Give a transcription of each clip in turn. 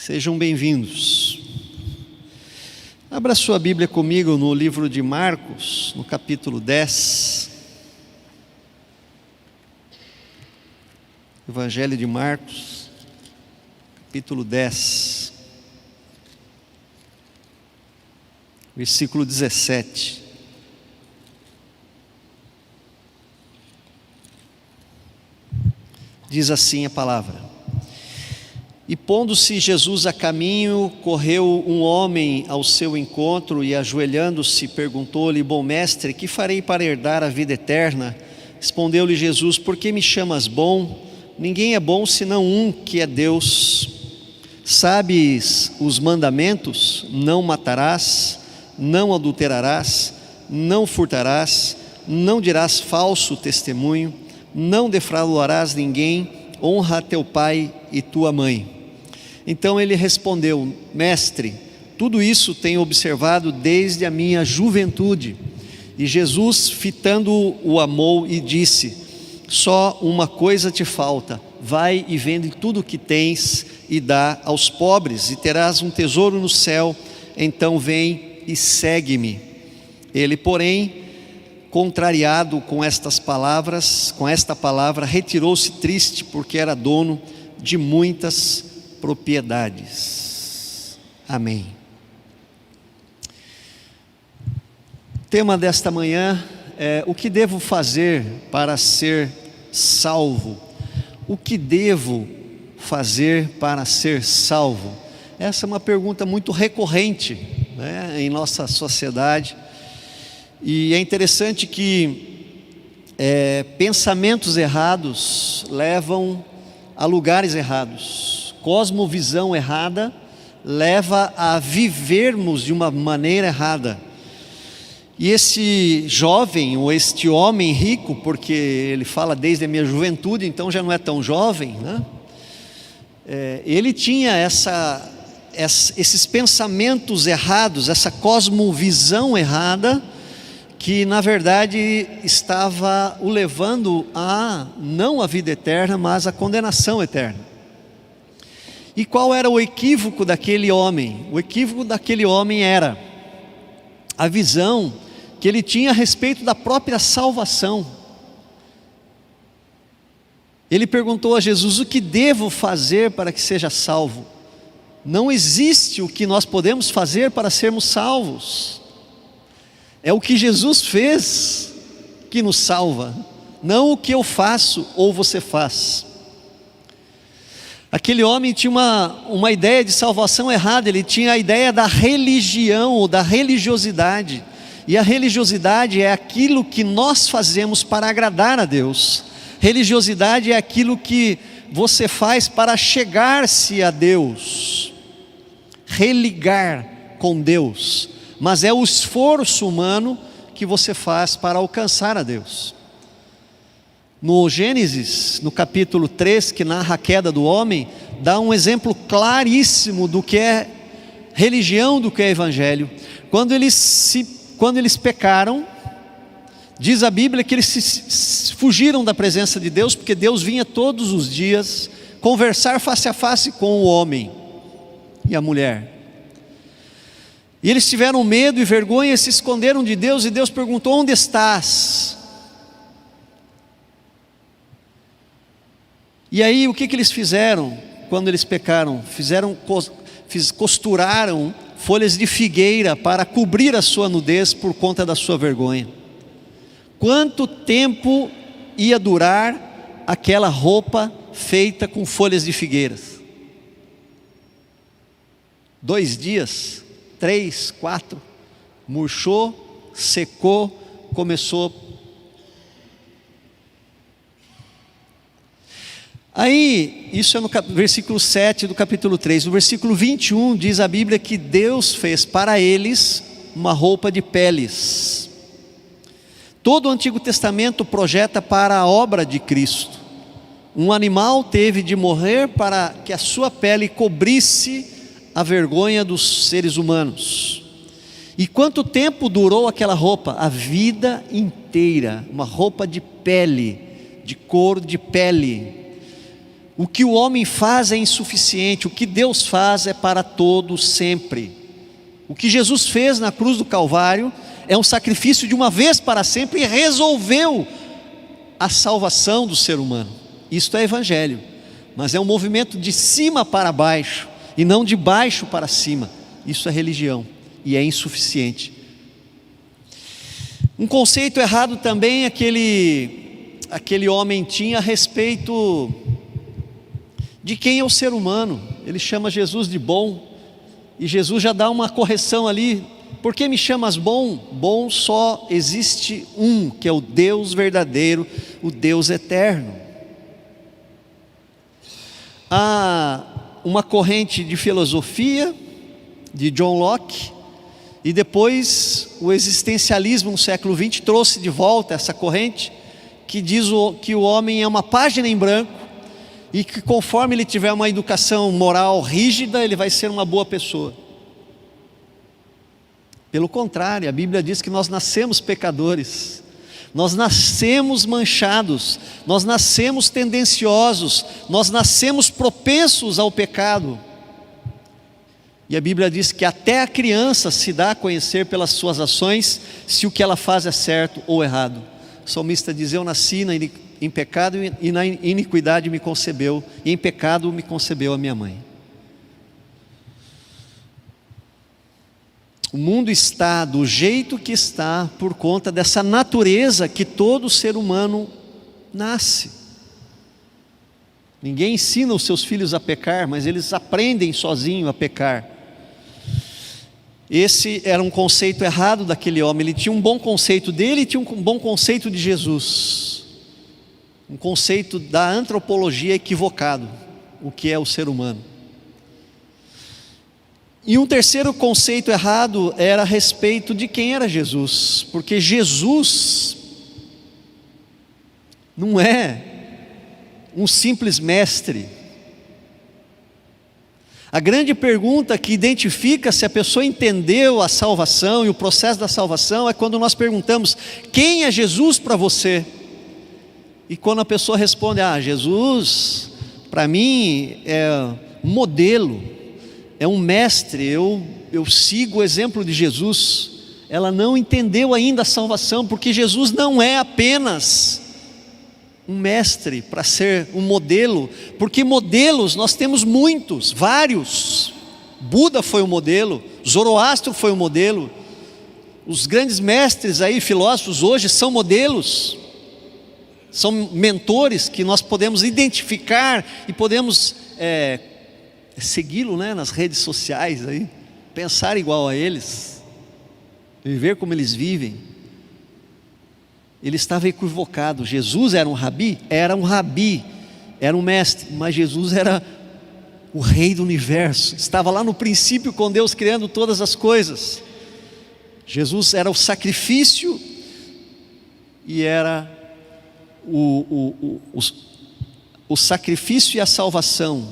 Sejam bem-vindos. Abra sua Bíblia comigo no livro de Marcos, no capítulo 10. Evangelho de Marcos, capítulo 10, versículo 17. Diz assim a palavra: E pondo-se Jesus a caminho, correu um homem ao seu encontro e, ajoelhando-se, perguntou-lhe: Bom mestre, que farei para herdar a vida eterna? Respondeu-lhe Jesus: Por que me chamas bom? Ninguém é bom senão um, que é Deus. Sabes os mandamentos? Não matarás, não adulterarás, não furtarás, não dirás falso testemunho, não defraudarás ninguém, honra teu pai e tua mãe. Então ele respondeu: Mestre, tudo isso tenho observado desde a minha juventude. E Jesus, fitando-o, o amou e disse: Só uma coisa te falta. Vai e vende tudo o que tens e dá aos pobres, e terás um tesouro no céu. Então vem e segue-me. Ele, porém, contrariado com esta palavra, retirou-se triste, porque era dono de muitas propriedades. Amém. O tema desta manhã é: o que devo fazer para ser salvo? O que devo fazer para ser salvo? Essa é uma pergunta muito recorrente, né, em nossa sociedade. E é interessante que pensamentos errados levam a lugares errados. Cosmovisão errada leva a vivermos de uma maneira errada. E esse jovem, ou este homem rico, porque ele fala desde a minha juventude, então já não é tão jovem, né? Ele tinha esses pensamentos errados, essa cosmovisão errada, que na verdade estava o levando a não a vida eterna, mas a condenação eterna. E qual era o equívoco daquele homem? O equívoco daquele homem era a visão que ele tinha a respeito da própria salvação. Ele perguntou a Jesus: o que devo fazer para que seja salvo? Não existe o que nós podemos fazer para sermos salvos. É o que Jesus fez que nos salva, não o que eu faço ou você faz. Aquele homem tinha uma ideia de salvação errada. Ele tinha a ideia da religião ou da religiosidade. E a religiosidade é aquilo que nós fazemos para agradar a Deus. Religiosidade é aquilo que você faz para chegar-se a Deus, religar com Deus. Mas é o esforço humano que você faz para alcançar a Deus. No Gênesis, no capítulo 3, que narra a queda do homem, dá um exemplo claríssimo do que é religião, do que é evangelho. Quando eles pecaram, diz a Bíblia que eles fugiram da presença de Deus, porque Deus vinha todos os dias conversar face a face com o homem e a mulher. E eles tiveram medo e vergonha, se esconderam de Deus, e Deus perguntou: onde estás? E aí o que eles fizeram quando eles pecaram? Costuraram folhas de figueira para cobrir a sua nudez por conta da sua vergonha. Quanto tempo ia durar aquela roupa feita com folhas de figueiras? 2 dias? 3, 4, murchou, secou, começou. Aí, isso é no versículo 7 do capítulo 3. No versículo 21 diz a Bíblia que Deus fez para eles uma roupa de peles. Todo o Antigo Testamento projeta para a obra de Cristo. Um animal teve de morrer para que a sua pele cobrisse a vergonha dos seres humanos. E quanto tempo durou aquela roupa? A vida inteira. Uma roupa de pele, de couro de pele. O que o homem faz é insuficiente, o que Deus faz é para todos sempre. O que Jesus fez na cruz do Calvário é um sacrifício de uma vez para sempre e resolveu a salvação do ser humano. Isto é evangelho, mas é um movimento de cima para baixo e não de baixo para cima. Isso é religião e é insuficiente. Um conceito errado também aquele homem tinha a respeito de quem é o ser humano. Ele chama Jesus de bom, e Jesus já dá uma correção ali. Por que me chamas bom? Bom só existe um, que é o Deus verdadeiro, o Deus eterno. Há uma corrente de filosofia de John Locke, e depois o existencialismo no século XX trouxe de volta essa corrente, que diz que o homem é uma página em branco, e que conforme ele tiver uma educação moral rígida, ele vai ser uma boa pessoa. Pelo contrário, a Bíblia diz que nós nascemos pecadores, nós nascemos manchados, nós nascemos tendenciosos, nós nascemos propensos ao pecado. E a Bíblia diz que até a criança se dá a conhecer pelas suas ações, se o que ela faz é certo ou errado. O salmista diz: eu nasci em pecado e na iniquidade me concebeu, e em pecado me concebeu a minha mãe. O mundo está do jeito que está por conta dessa natureza que todo ser humano nasce. Ninguém ensina os seus filhos a pecar, mas eles aprendem sozinhos a pecar. Esse era um conceito errado daquele homem. Ele tinha um bom conceito dele e tinha um bom conceito de Jesus. Um conceito da antropologia equivocado, o que é o ser humano. E um terceiro conceito errado era a respeito de quem era Jesus, porque Jesus não é um simples mestre. A grande pergunta que identifica se a pessoa entendeu a salvação e o processo da salvação é quando nós perguntamos: quem é Jesus para você? E quando a pessoa responde: Jesus para mim é um modelo, é um mestre, eu sigo o exemplo de Jesus. Ela não entendeu ainda a salvação, porque Jesus não é apenas um mestre para ser um modelo, porque modelos nós temos muitos, vários. Buda foi um modelo, Zoroastro foi um modelo, os grandes mestres aí, filósofos hoje são modelos, são mentores que nós podemos identificar e podemos segui-lo, né, nas redes sociais aí, pensar igual a eles, viver como eles vivem. Ele estava equivocado. Jesus era um rabi, era um mestre, mas Jesus era o rei do universo, estava lá no princípio com Deus criando todas as coisas. Jesus era o sacrifício e era o sacrifício e a salvação.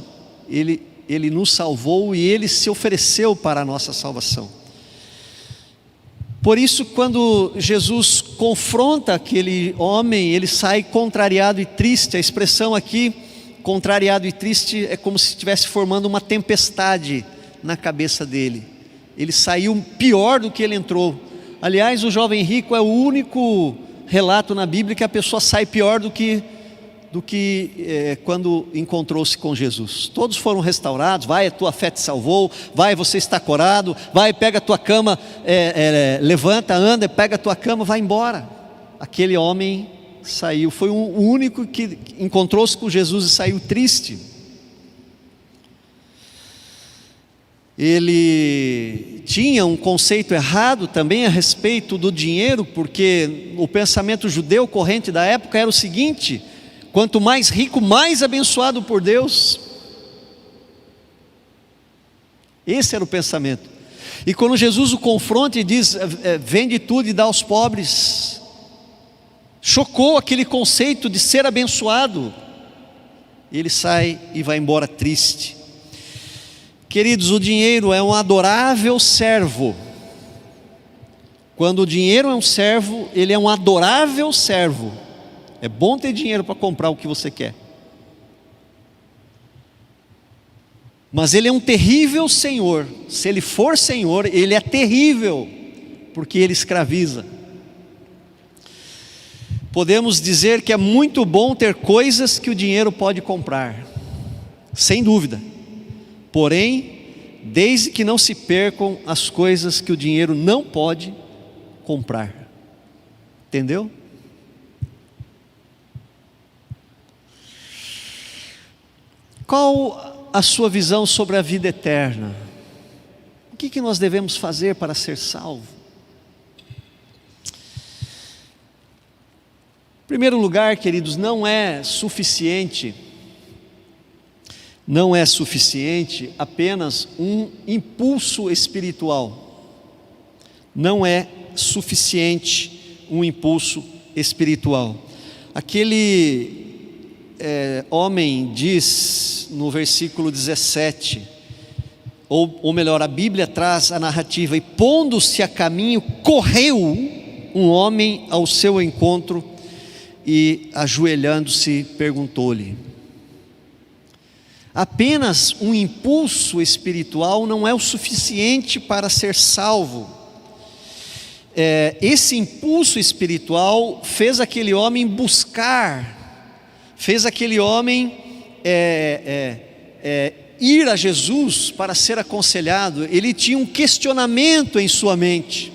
Ele nos salvou e Ele se ofereceu para a nossa salvação. Por isso, quando Jesus confronta aquele homem, ele sai contrariado e triste. A expressão aqui, contrariado e triste, é como se estivesse formando uma tempestade na cabeça dele. Ele saiu pior do que ele entrou. Aliás, o jovem rico é o único relato na Bíblia que a pessoa sai pior do que quando encontrou-se com Jesus. Todos foram restaurados. Vai, a tua fé te salvou. Vai, você está curado. Vai, pega a tua cama, levanta, anda, pega a tua cama, vai embora. Aquele homem saiu, foi o único que encontrou-se com Jesus e saiu triste. Ele tinha um conceito errado também a respeito do dinheiro, porque o pensamento judeu corrente da época era o seguinte: quanto mais rico, mais abençoado por Deus. Esse era o pensamento. E quando Jesus o confronta e diz: vende tudo e dá aos pobres, chocou aquele conceito de ser abençoado. Ele sai e vai embora triste. Queridos, o dinheiro é um adorável servo. Quando o dinheiro é um servo, ele é um adorável servo. É bom ter dinheiro para comprar o que você quer. Mas ele é um terrível senhor. Se ele for senhor, ele é terrível, porque ele escraviza. Podemos dizer que é muito bom ter coisas que o dinheiro pode comprar, sem dúvida. Porém, desde que não se percam as coisas que o dinheiro não pode comprar. Entendeu? Qual a sua visão sobre a vida eterna? O que nós devemos fazer para ser salvo? Em primeiro lugar, queridos, não é suficiente apenas um impulso espiritual. Não é suficiente um impulso espiritual. Aquele homem diz no versículo 17, ou melhor, a Bíblia traz a narrativa: e pondo-se a caminho, correu um homem ao seu encontro e, ajoelhando-se, perguntou-lhe. Apenas um impulso espiritual não é o suficiente para ser salvo. Esse impulso espiritual fez aquele homem buscar, fez aquele homem ir a Jesus para ser aconselhado. Ele tinha um questionamento em sua mente,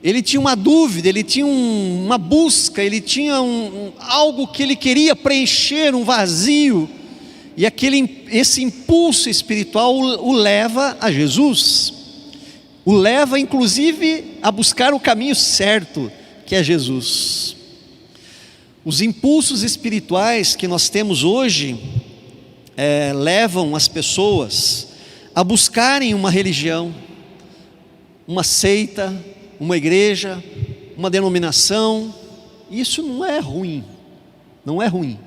ele tinha uma dúvida, ele tinha uma busca, ele tinha algo que ele queria preencher, um vazio. E esse impulso espiritual o leva a Jesus, o leva inclusive a buscar o caminho certo, que é Jesus. Os impulsos espirituais que nós temos hoje levam as pessoas a buscarem uma religião, uma seita, uma igreja, uma denominação. Isso não é ruim, não é ruim.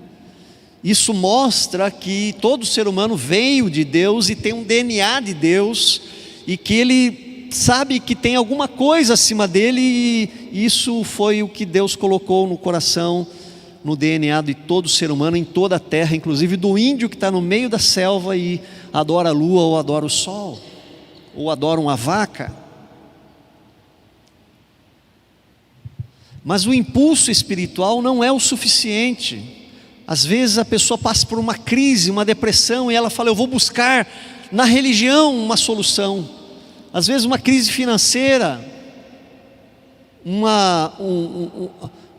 Isso mostra que todo ser humano veio de Deus e tem um DNA de Deus, e que ele sabe que tem alguma coisa acima dele, e isso foi o que Deus colocou no coração, no DNA de todo ser humano em toda a terra, inclusive do índio que está no meio da selva e adora a lua, ou adora o sol, ou adora uma vaca. Mas o impulso espiritual não é o suficiente. Às vezes a pessoa passa por uma crise, uma depressão, e ela fala: eu vou buscar na religião uma solução. Às vezes uma crise financeira,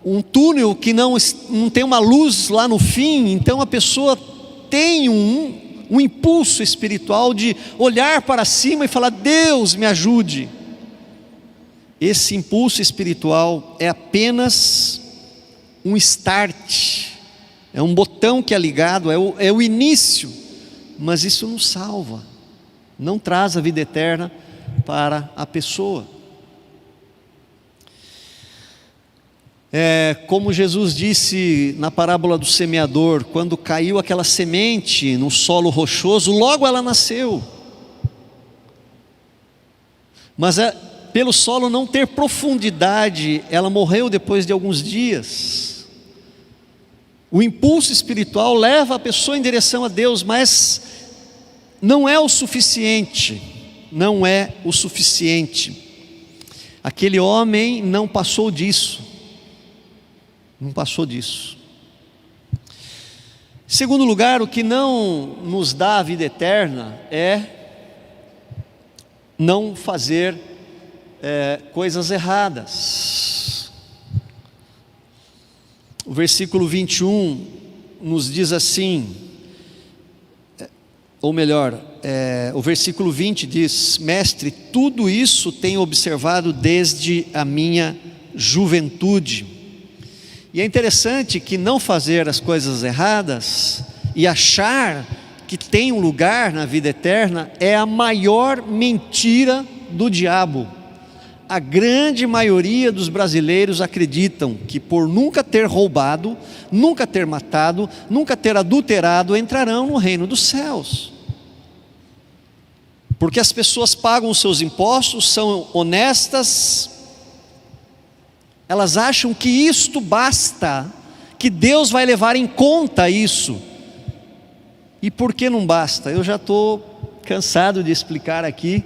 um túnel que não tem uma luz lá no fim. Então a pessoa tem um impulso espiritual de olhar para cima e falar: Deus me ajude. Esse impulso espiritual é apenas um start, é um botão que é ligado, é o início, mas isso não salva, não traz a vida eterna para a pessoa. Como Jesus disse na parábola do semeador, quando caiu aquela semente no solo rochoso, logo ela nasceu, mas pelo solo não ter profundidade, ela morreu depois de alguns dias. O impulso espiritual leva a pessoa em direção a Deus, mas não é o suficiente, não é o suficiente. Aquele homem não passou disso, não passou disso. Em segundo lugar, o que não nos dá a vida eterna é não fazer coisas erradas. O versículo 21 nos diz assim, ou melhor, o versículo 20 diz: Mestre, tudo isso tenho observado desde a minha juventude. E é interessante que não fazer as coisas erradas e achar que tem um lugar na vida eterna é a maior mentira do diabo. A grande maioria dos brasileiros acreditam que por nunca ter roubado, nunca ter matado, nunca ter adulterado, entrarão no reino dos céus. Porque as pessoas pagam os seus impostos, são honestas, elas acham que isto basta, que Deus vai levar em conta isso. E por que não basta? Eu já estou cansado de explicar aqui,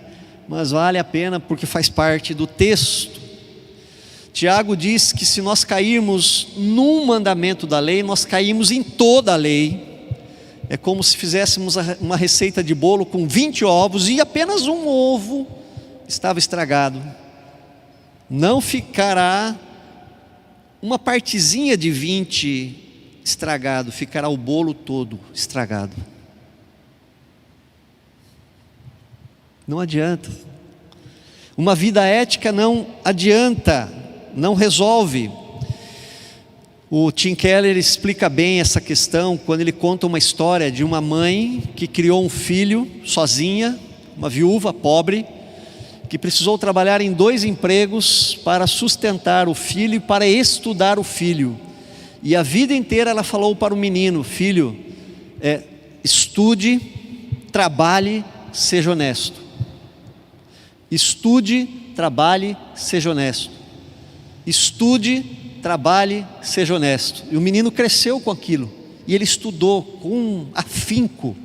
mas vale a pena porque faz parte do texto. Tiago diz que se nós cairmos num mandamento da lei, nós caímos em toda a lei. É como se fizéssemos uma receita de bolo com 20 ovos e apenas um ovo estava estragado. Não ficará uma partezinha de 20 estragado, ficará o bolo todo estragado. Não adianta. Uma vida ética não adianta, não resolve. O Tim Keller explica bem essa questão quando ele conta uma história de uma mãe que criou um filho sozinha, uma viúva pobre, que precisou trabalhar em 2 empregos para sustentar o filho e para estudar o filho. E a vida inteira ela falou para o menino: filho, estude, trabalhe, seja honesto. Estude, trabalhe, seja honesto. Estude, trabalhe, seja honesto. E o menino cresceu com aquilo, e ele estudou com afinco,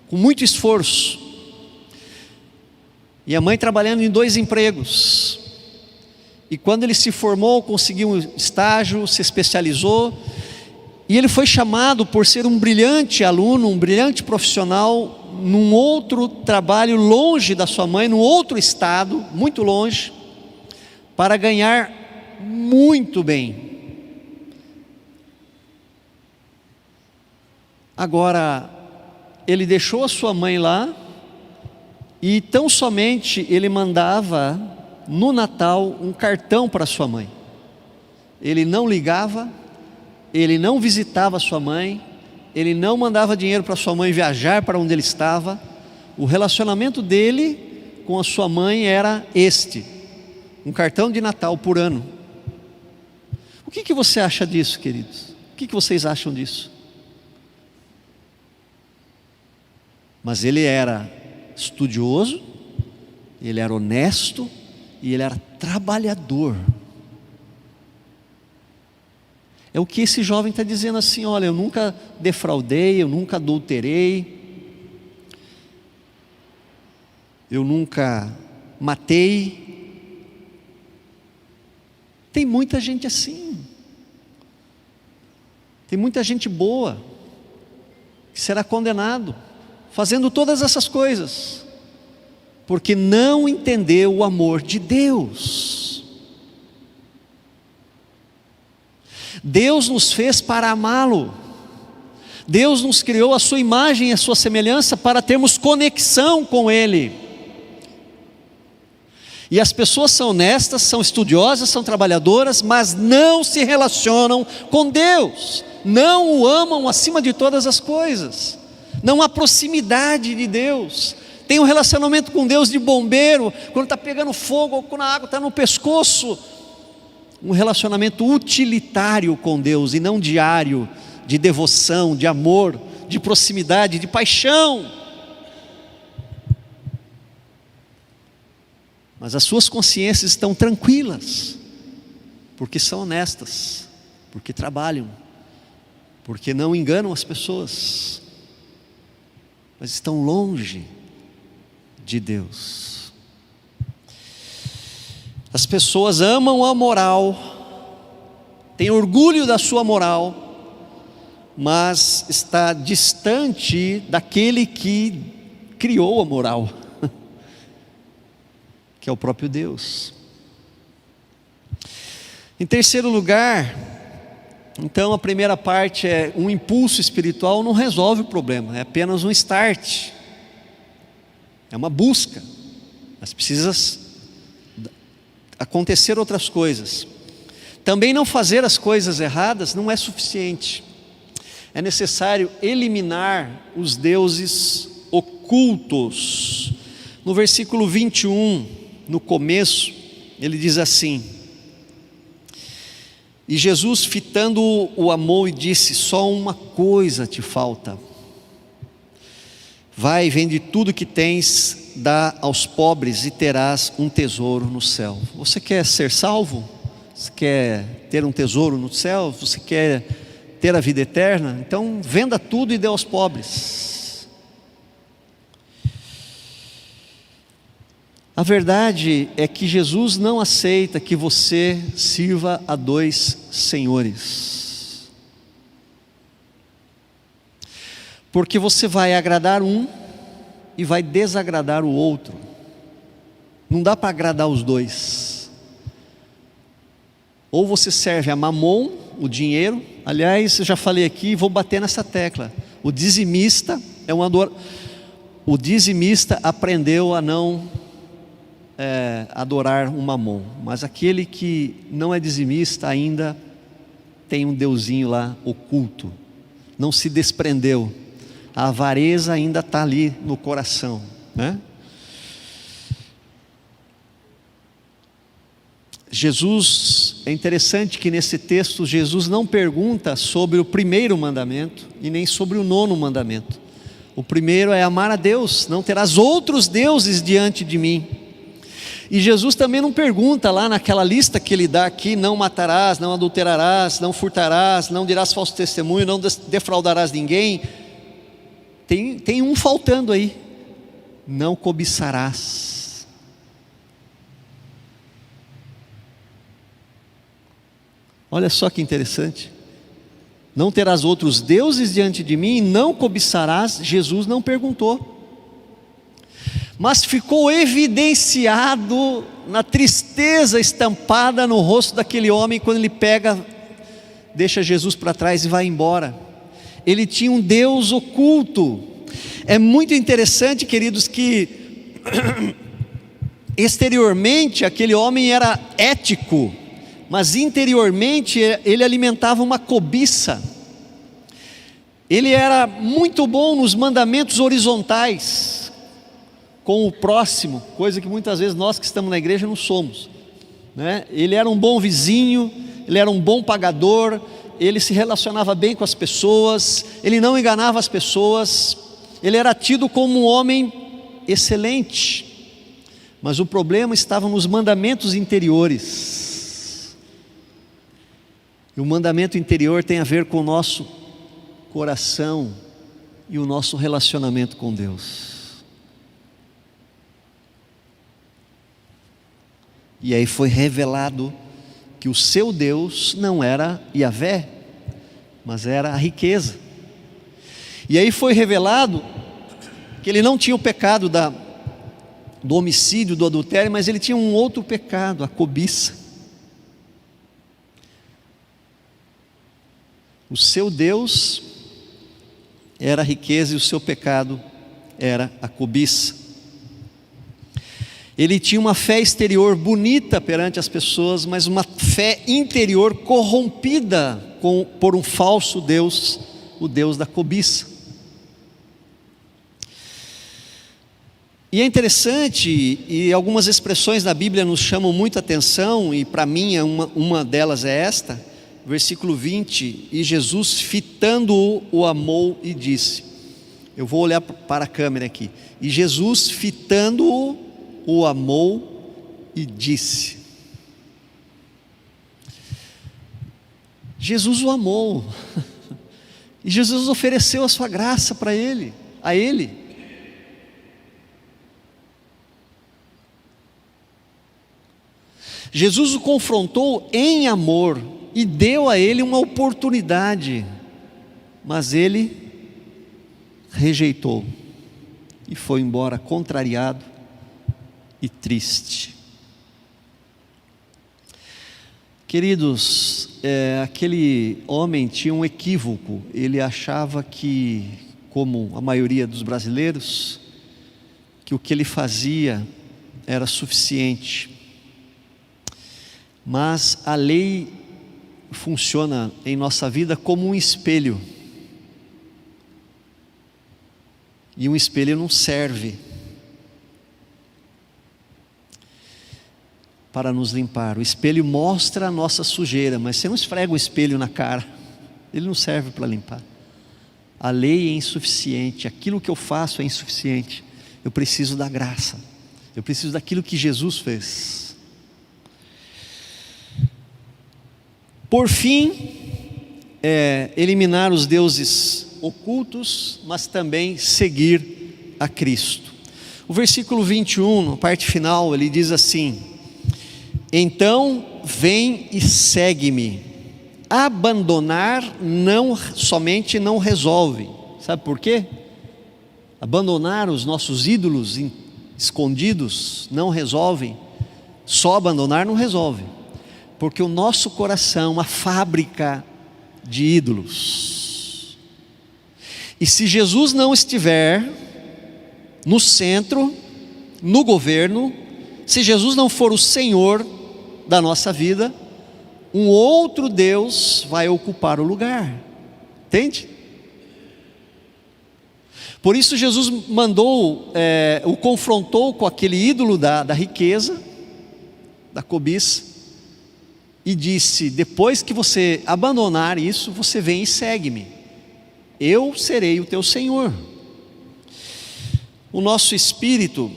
com muito esforço. E a mãe trabalhando em 2 empregos. E quando ele se formou, conseguiu um estágio, se especializou, e ele foi chamado por ser um brilhante aluno, um brilhante profissional, num outro trabalho longe da sua mãe, num outro estado, muito longe, para ganhar muito bem. Agora, ele deixou a sua mãe lá, e tão somente ele mandava no Natal um cartão para sua mãe. Ele não ligava, ele não visitava sua mãe, ele não mandava dinheiro para sua mãe viajar para onde ele estava. O relacionamento dele com a sua mãe era um cartão de Natal por ano. O que você acha disso, queridos? O que vocês acham disso? Mas ele era estudioso, ele era honesto e ele era trabalhador. É o que esse jovem está dizendo assim: olha, eu nunca defraudei, eu nunca adulterei, eu nunca matei. Tem muita gente assim, tem muita gente boa que será condenado fazendo todas essas coisas, porque não entendeu o amor de Deus. Deus nos fez para amá-lo. Deus nos criou a sua imagem e a sua semelhança para termos conexão com Ele. E as pessoas são honestas, são estudiosas, são trabalhadoras, mas não se relacionam com Deus, não o amam acima de todas as coisas. Não há proximidade de Deus. Tem um relacionamento com Deus de bombeiro, quando está pegando fogo ou quando a água está no pescoço. Um relacionamento utilitário com Deus e não diário, de devoção, de amor, de proximidade, de paixão. Mas as suas consciências estão tranquilas, porque são honestas, porque trabalham, porque não enganam as pessoas, mas estão longe de Deus. As pessoas amam a moral, têm orgulho da sua moral, mas está distante daquele que criou a moral, que é o próprio Deus. Em terceiro lugar, então a primeira parte é um impulso espiritual não resolve o problema, é apenas um start, é uma busca, mas precisa acontecer outras coisas. Também não fazer as coisas erradas não é suficiente, é necessário eliminar os deuses ocultos. No versículo 21, no começo, ele diz assim: e Jesus, fitando-o, o amou e disse: só uma coisa te falta, vai, vende tudo que tens, dá aos pobres e terás um tesouro no céu. Você quer ser salvo? Você quer ter um tesouro no céu? Você quer ter a vida eterna? Então venda tudo e dê aos pobres. A verdade é que Jesus não aceita que você sirva a dois senhores, porque você vai agradar um e vai desagradar o outro. Não dá para agradar os dois. Ou você serve a Mamon, o dinheiro. Aliás, eu já falei aqui, vou bater nessa tecla. O dizimista é um adorador. O dizimista aprendeu a não adorar o Mamon, mas aquele que não é dizimista ainda tem um deusinho lá oculto, não se desprendeu, a avareza ainda está ali no coração, né? Jesus, é interessante que nesse texto Jesus não pergunta sobre o primeiro mandamento e nem sobre o nono mandamento. O primeiro é amar a Deus, não terás outros deuses diante de mim. E Jesus também não pergunta lá naquela lista que ele dá aqui: não matarás, não adulterarás, não furtarás, não dirás falso testemunho, não defraudarás ninguém. Tem um faltando aí: não cobiçarás. Olha só que interessante. Não terás outros deuses diante de mim, e não cobiçarás. Jesus não perguntou, mas ficou evidenciado na tristeza estampada no rosto daquele homem quando ele deixa Jesus para trás e vai embora. Ele tinha um Deus oculto. É muito interessante, queridos, que exteriormente aquele homem era ético, mas interiormente ele alimentava uma cobiça. Ele era muito bom nos mandamentos horizontais com o próximo, coisa que muitas vezes nós que estamos na igreja não somos, né? Ele era um bom vizinho, ele era um bom pagador, ele se relacionava bem com as pessoas, ele não enganava as pessoas, ele era tido como um homem excelente. Mas o problema estava nos mandamentos interiores. E o mandamento interior tem a ver com o nosso coração e o nosso relacionamento com Deus. E aí foi revelado que o seu Deus não era Yahvé, mas era a riqueza. E aí foi revelado que ele não tinha o pecado do homicídio, do adultério, mas ele tinha um outro pecado, a cobiça. O seu Deus era a riqueza e o seu pecado era a cobiça. Ele tinha uma fé exterior bonita perante as pessoas, mas uma fé interior corrompida por um falso Deus, o Deus da cobiça. E é interessante, e algumas expressões da Bíblia nos chamam muita atenção, e para mim uma delas é esta, versículo 20: e Jesus fitando-o, o amou e disse. Eu vou olhar para a câmera aqui. E Jesus fitando-o, o amou e disse. Jesus o amou, e Jesus ofereceu a sua graça para ele, a ele. Jesus o confrontou em amor e deu a ele uma oportunidade, mas ele rejeitou e foi embora contrariado e triste. Queridos, aquele homem tinha um equívoco. Ele achava que, como a maioria dos brasileiros, que o que ele fazia era suficiente. Mas a lei funciona em nossa vida como um espelho. E um espelho não serve para nos limpar. O espelho mostra a nossa sujeira, mas você não esfrega o espelho na cara, ele não serve para limpar. A lei é insuficiente, aquilo que eu faço é insuficiente. Eu preciso da graça, eu preciso daquilo que Jesus fez. Por fim, eliminar os deuses ocultos, mas também seguir a Cristo. O versículo 21, na parte final, ele diz assim: então vem e segue-me. Abandonar somente não resolve. Sabe por quê? Abandonar os nossos ídolos escondidos não resolve. Só abandonar não resolve, porque o nosso coração é uma fábrica de ídolos. E se Jesus não estiver no centro, no governo, se Jesus não for o Senhor da nossa vida, um outro Deus vai ocupar o lugar. Entende? Por isso Jesus o confrontou com aquele ídolo da riqueza, da cobiça, e disse: depois que você abandonar isso, você vem e segue-me, eu serei o teu Senhor. O nosso espírito,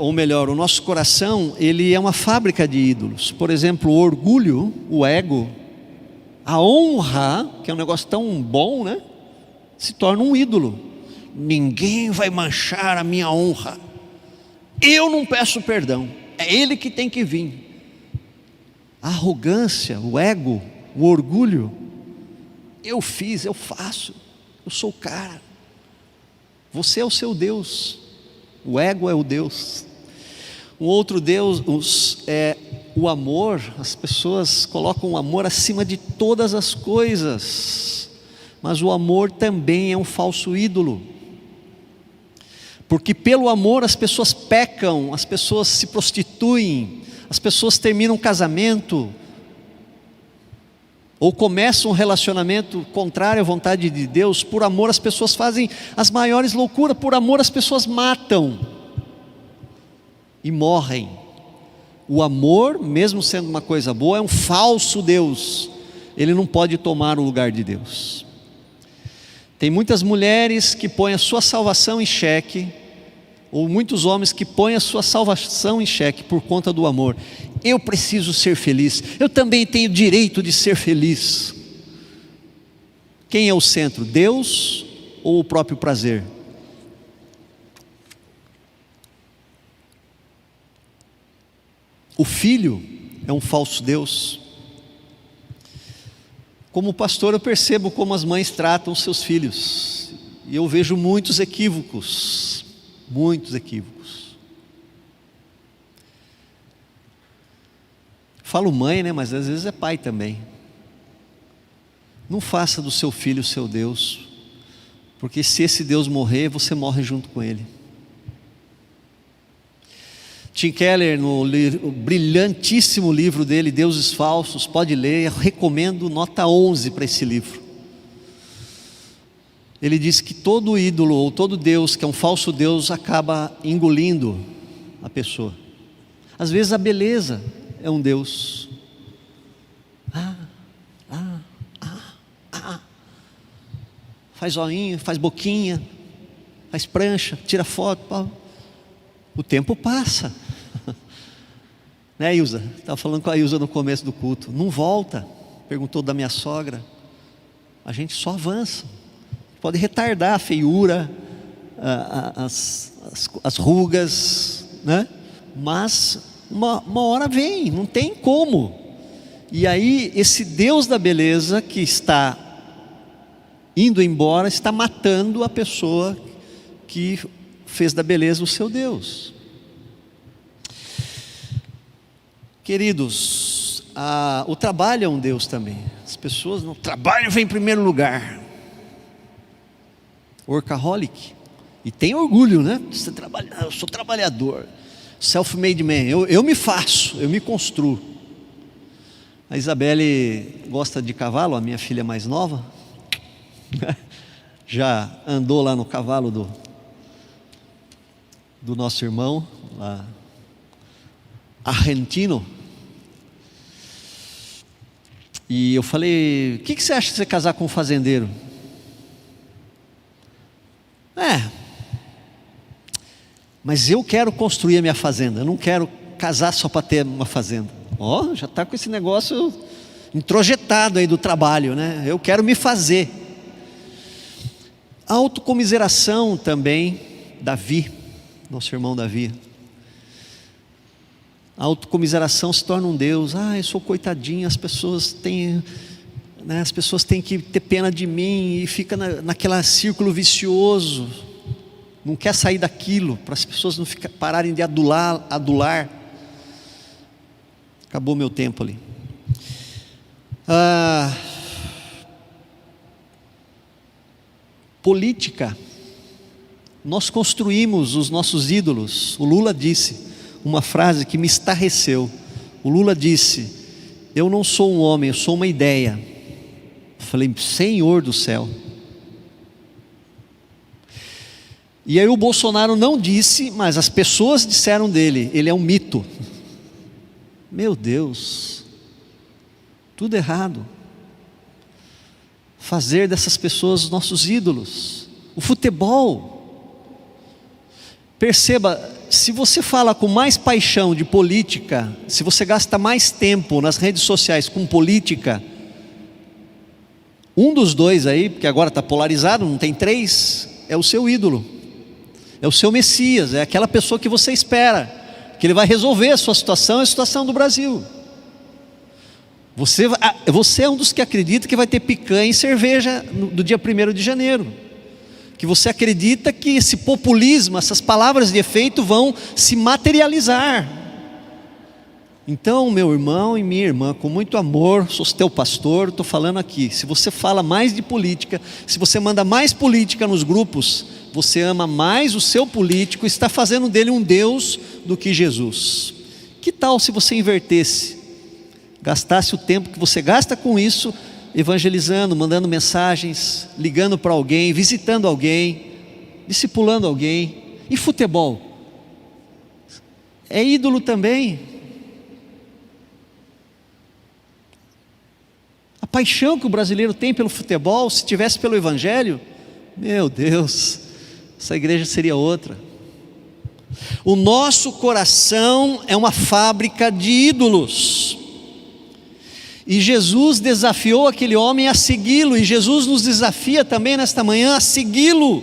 ou melhor, o nosso coração, ele é uma fábrica de ídolos. Por exemplo, o orgulho, o ego, a honra, que é um negócio tão bom, né? Se torna um ídolo. Ninguém vai manchar a minha honra, eu não peço perdão, é ele que tem que vir. A arrogância, o ego, o orgulho, eu fiz, eu faço, eu sou o cara. Você é o seu Deus, o ego é o Deus. Um outro Deus é o amor. As pessoas colocam o amor acima de todas as coisas, mas o amor também é um falso ídolo, porque pelo amor as pessoas pecam, as pessoas se prostituem, as pessoas terminam um casamento, ou começam um relacionamento contrário à vontade de Deus. Por amor as pessoas fazem as maiores loucuras, por amor as pessoas matam e morrem. O amor, mesmo sendo uma coisa boa, é um falso Deus, ele não pode tomar o lugar de Deus. Tem muitas mulheres que põem a sua salvação em xeque, ou muitos homens que põem a sua salvação em xeque por conta do amor. Eu preciso ser feliz, eu também tenho direito de ser feliz. Quem é o centro, Deus ou o próprio prazer? O filho é um falso Deus. Como pastor, eu percebo como as mães tratam os seus filhos, e eu vejo muitos equívocos. Muitos equívocos. Falo mãe, né? Mas às vezes é pai também. Não faça do seu filho o seu Deus, porque se esse Deus morrer, você morre junto com ele. Tim Keller, no brilhantíssimo livro dele, Deuses Falsos, pode ler, eu recomendo nota 11 para esse livro. Ele diz que todo ídolo ou todo Deus que é um falso Deus acaba engolindo a pessoa. Às vezes a beleza é um Deus. Faz zoinho, faz boquinha, faz prancha, tira foto. Pá. O tempo passa. Né, Ilza? Estava falando com a Ilza no começo do culto. Não volta. Perguntou da minha sogra. A gente só avança. Pode retardar a feiura, as rugas, né? Mas uma hora vem, não tem como. E aí esse Deus da beleza que está indo embora, está matando a pessoa que fez da beleza o seu Deus. Queridos, o trabalho é um Deus também. As pessoas no trabalho vêm em primeiro lugar. Workaholic, e tem orgulho, né? Você trabalha, eu sou trabalhador, self-made man, eu me faço, eu me construo. A Isabelle gosta de cavalo, a minha filha mais nova, já andou lá no cavalo do nosso irmão, lá, argentino. E eu falei: o que você acha de você casar com um fazendeiro? Mas eu quero construir a minha fazenda, eu não quero casar só para ter uma fazenda. Já está com esse negócio introjetado aí do trabalho, né? Eu quero me fazer. A autocomiseração também, Davi, nosso irmão Davi. A autocomiseração se torna um Deus. Eu sou coitadinho, as pessoas têm que ter pena de mim, e fica naquele círculo vicioso, não quer sair daquilo, para as pessoas não pararem de adular. Acabou meu tempo ali. Política. Nós construímos os nossos ídolos. O Lula disse uma frase que me estarreceu. O Lula disse: eu não sou um homem, eu sou uma ideia. Eu falei: Senhor do céu. E aí o Bolsonaro não disse, mas as pessoas disseram dele: ele é um mito. Meu Deus, tudo errado. Fazer dessas pessoas os nossos ídolos. O futebol. Perceba, se você fala com mais paixão de política, se você gasta mais tempo nas redes sociais com política, um dos dois aí, porque agora está polarizado, não tem três, é o seu ídolo, é o seu Messias, é aquela pessoa que você espera que ele vai resolver a sua situação, a situação do Brasil. Você é um dos que acredita que vai ter picanha e cerveja do dia 1º de janeiro, que você acredita que esse populismo, essas palavras de efeito vão se materializar. Então, meu irmão e minha irmã, com muito amor, sou teu pastor, estou falando aqui, se você fala mais de política, se você manda mais política nos grupos, você ama mais o seu político, está fazendo dele um Deus do que Jesus. Que tal se você invertesse, gastasse o tempo que você gasta com isso, evangelizando, mandando mensagens, ligando para alguém, visitando alguém, discipulando alguém. E futebol? É ídolo também. A paixão que o brasileiro tem pelo futebol, se tivesse pelo evangelho, meu Deus, essa igreja seria outra. O nosso coração é uma fábrica de ídolos. E Jesus desafiou aquele homem a segui-lo, e Jesus nos desafia também nesta manhã a segui-lo.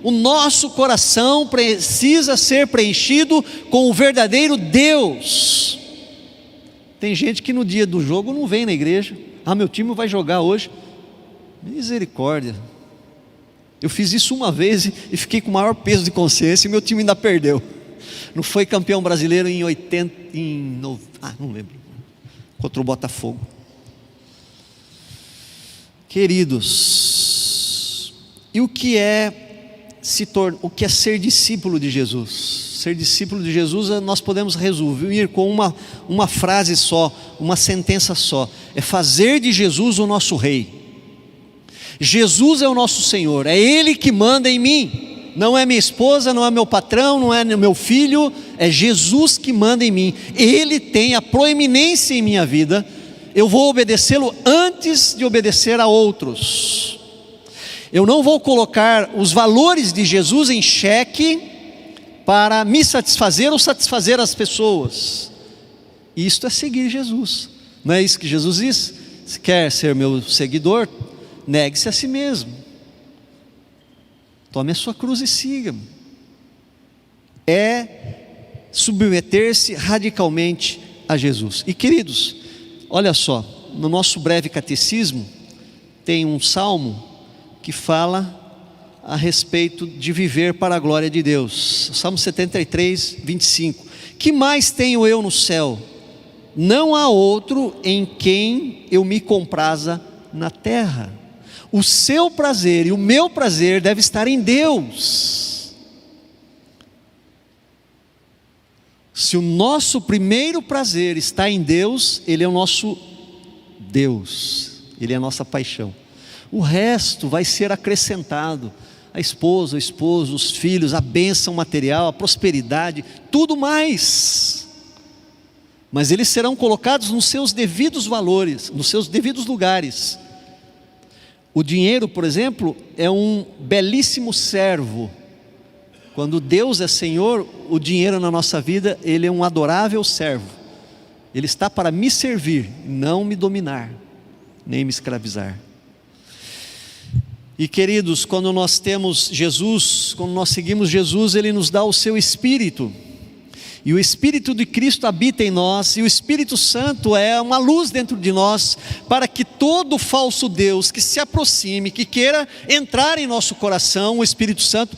O nosso coração precisa ser preenchido com o verdadeiro Deus. Tem gente que no dia do jogo não vem na igreja. Meu time vai jogar hoje. Misericórdia. Eu fiz isso uma vez e fiquei com o maior peso de consciência, e meu time ainda perdeu. Não foi campeão brasileiro em 80, não lembro, contra o Botafogo. Queridos, e o que é ser discípulo de Jesus? Ser discípulo de Jesus, nós podemos resumir com uma frase só, uma sentença só: é fazer de Jesus o nosso rei. Jesus é o nosso Senhor, é Ele que manda em mim, não é minha esposa, não é meu patrão, não é meu filho, é Jesus que manda em mim. Ele tem a proeminência em minha vida. Eu vou obedecê-lo antes de obedecer a outros. Eu não vou colocar os valores de Jesus em xeque para me satisfazer ou satisfazer as pessoas. Isto é seguir Jesus. Não é isso que Jesus diz? Se quer ser meu seguidor, negue-se a si mesmo, tome a sua cruz e siga-me. É submeter-se radicalmente a Jesus. E queridos, olha só, no nosso breve catecismo tem um salmo que fala a respeito de viver para a glória de Deus. Salmo 73, 25. Que mais tenho eu no céu? Não há outro em quem eu me compraza na terra. O seu prazer e o meu prazer deve estar em Deus. Se o nosso primeiro prazer está em Deus, Ele é o nosso Deus, Ele é a nossa paixão. O resto vai ser acrescentado: a esposa, o esposo, os filhos, a bênção material, a prosperidade, tudo mais. Mas eles serão colocados nos seus devidos valores, nos seus devidos lugares. O dinheiro, por exemplo, é um belíssimo servo. Quando Deus é Senhor, o dinheiro na nossa vida, ele é um adorável servo. Ele está para me servir, não me dominar, nem me escravizar. E queridos, quando nós temos Jesus, quando nós seguimos Jesus, Ele nos dá o seu Espírito, e o Espírito de Cristo habita em nós, e o Espírito Santo é uma luz dentro de nós, para que todo falso Deus que se aproxime, que queira entrar em nosso coração, o Espírito Santo,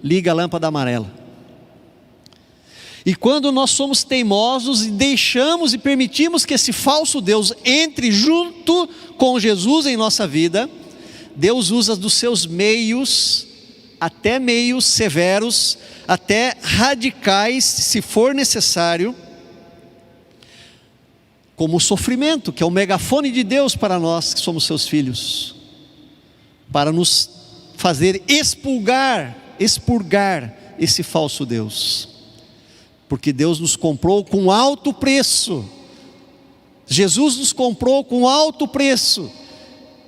liga a lâmpada amarela. E quando nós somos teimosos e deixamos e permitimos que esse falso Deus entre junto com Jesus em nossa vida, Deus usa dos seus meios, até meios severos, até radicais, se for necessário, como o sofrimento, que é o megafone de Deus para nós que somos seus filhos, para nos fazer expurgar esse falso Deus, porque Deus nos comprou com alto preço. Jesus nos comprou com alto preço,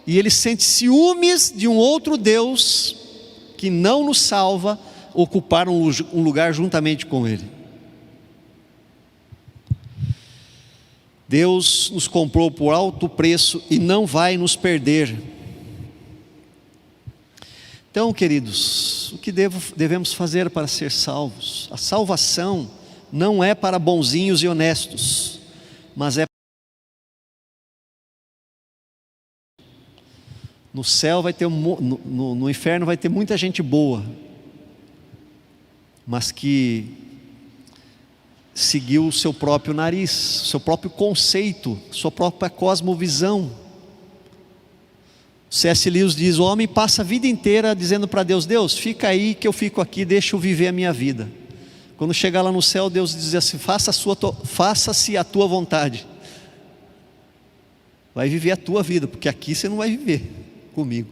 e Ele sente ciúmes de um outro Deus que não nos salva, ocupar um lugar juntamente com Ele. Deus nos comprou por alto preço e não vai nos perder. Então, queridos, o que devemos fazer para ser salvos? A salvação não é para bonzinhos e honestos, mas é no céu vai ter no inferno vai ter muita gente boa, mas que seguiu o seu próprio nariz, seu próprio conceito, sua própria cosmovisão. C.S. Lewis diz: o homem passa a vida inteira dizendo para Deus: Deus, fica aí que eu fico aqui, deixa eu viver a minha vida. Quando chegar lá no céu, Deus diz assim: faça-se a tua vontade. Vai viver a tua vida, porque aqui você não vai viver comigo.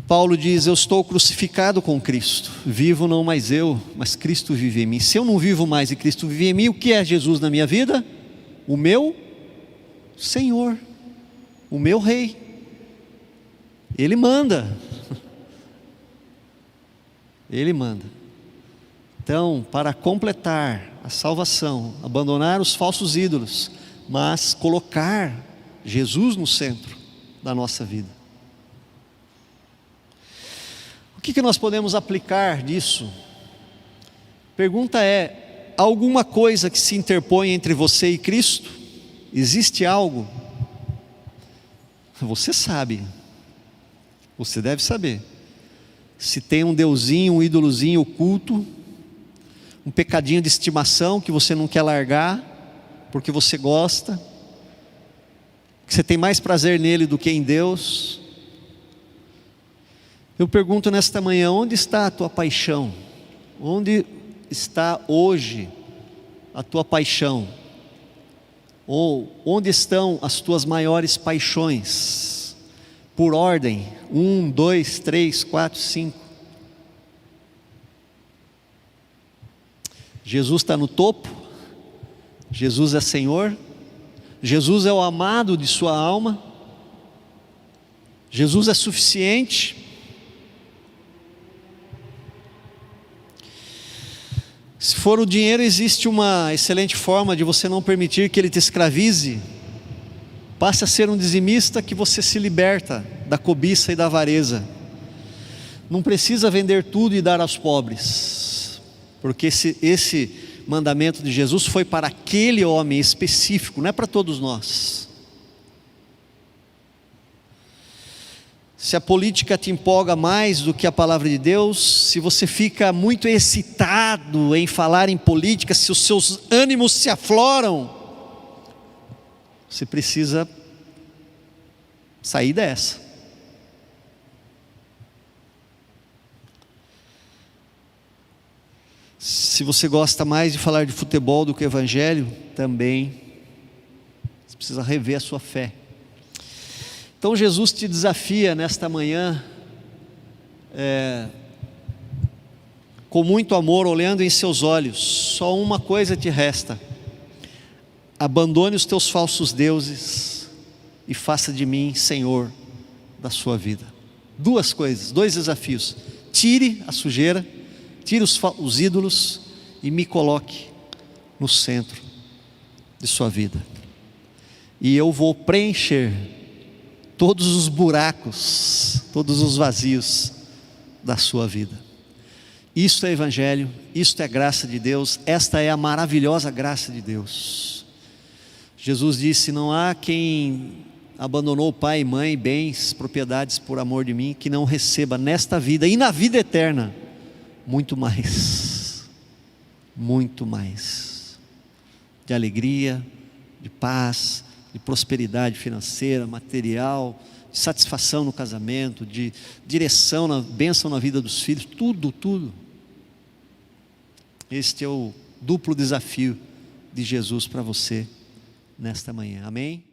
Paulo diz: eu estou crucificado com Cristo, vivo não mais eu, mas Cristo vive em mim. Se eu não vivo mais e Cristo vive em mim, o que é Jesus na minha vida? O meu Senhor, o meu Rei. Ele manda. Ele manda. Então, para completar a salvação, abandonar os falsos ídolos, mas colocar Jesus no centro da nossa vida. O que nós podemos aplicar disso? Pergunta é: alguma coisa que se interpõe entre você e Cristo? Existe algo? Você sabe, você deve saber. Se tem um deusinho, um ídolozinho oculto, um pecadinho de estimação que você não quer largar, porque você gosta, que você tem mais prazer nele do que em Deus. Eu pergunto nesta manhã: onde está a tua paixão? Onde está hoje a tua paixão? Ou onde estão as tuas maiores paixões? Por ordem: 1, 2, 3, 4, 5. Jesus está no topo? Jesus é Senhor? Jesus é o amado de sua alma? Jesus é suficiente? Se for o dinheiro, existe uma excelente forma de você não permitir que ele te escravize. Passe a ser um dizimista, que você se liberta da cobiça e da avareza. Não precisa vender tudo e dar aos pobres, porque esse mandamento de Jesus foi para aquele homem específico, não é para todos nós. Se a política te empolga mais do que a palavra de Deus, se você fica muito excitado em falar em política, se os seus ânimos se afloram, você precisa sair dessa. Se você gosta mais de falar de futebol do que evangelho, também você precisa rever a sua fé. Então Jesus te desafia nesta manhã, com muito amor, olhando em seus olhos: só uma coisa te resta: abandone os teus falsos deuses e faça de mim Senhor da sua vida. Duas coisas, dois desafios: tire a sujeira, tire os ídolos e me coloque no centro de sua vida, e eu vou preencher todos os buracos, todos os vazios da sua vida. Isto é Evangelho, isto é graça de Deus, esta é a maravilhosa graça de Deus. Jesus disse: não há quem abandonou pai, mãe, bens, propriedades por amor de mim, que não receba nesta vida e na vida eterna muito mais de alegria, de paz, de prosperidade financeira, material, de satisfação no casamento, de direção, bênção na vida dos filhos, tudo. Este é o duplo desafio de Jesus para você nesta manhã, amém?